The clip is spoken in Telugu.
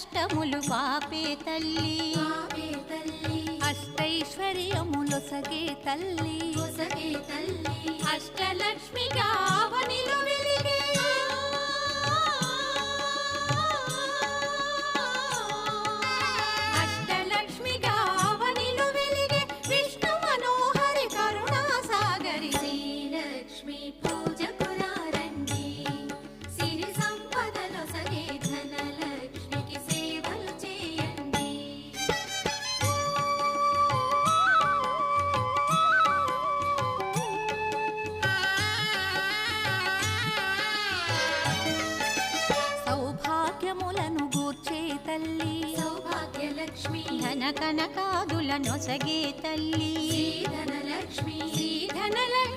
కష్టములు పాపే తల్లి అష్టైశ్వర్యములొసగే తల్లి అష్టలక్ష్మిగా అవనిలో వెలిగే అష్టలక్ష్మిగా అవనిలో వెలిగే విష్ణు మనోహరి కరుణా సాగరి శ్రీలక్ష్మి పూజకు రండి సిరి సంపదలొసగే ధనలక్ష్మికి సేవలు చేయండి. సౌభాగ్యములను గూర్చే తల్లి సౌభాగ్యలక్ష్మి ధన కనకాదులనొసగే తల్లి ధనలక్ష్మి ధనలక్ష్మి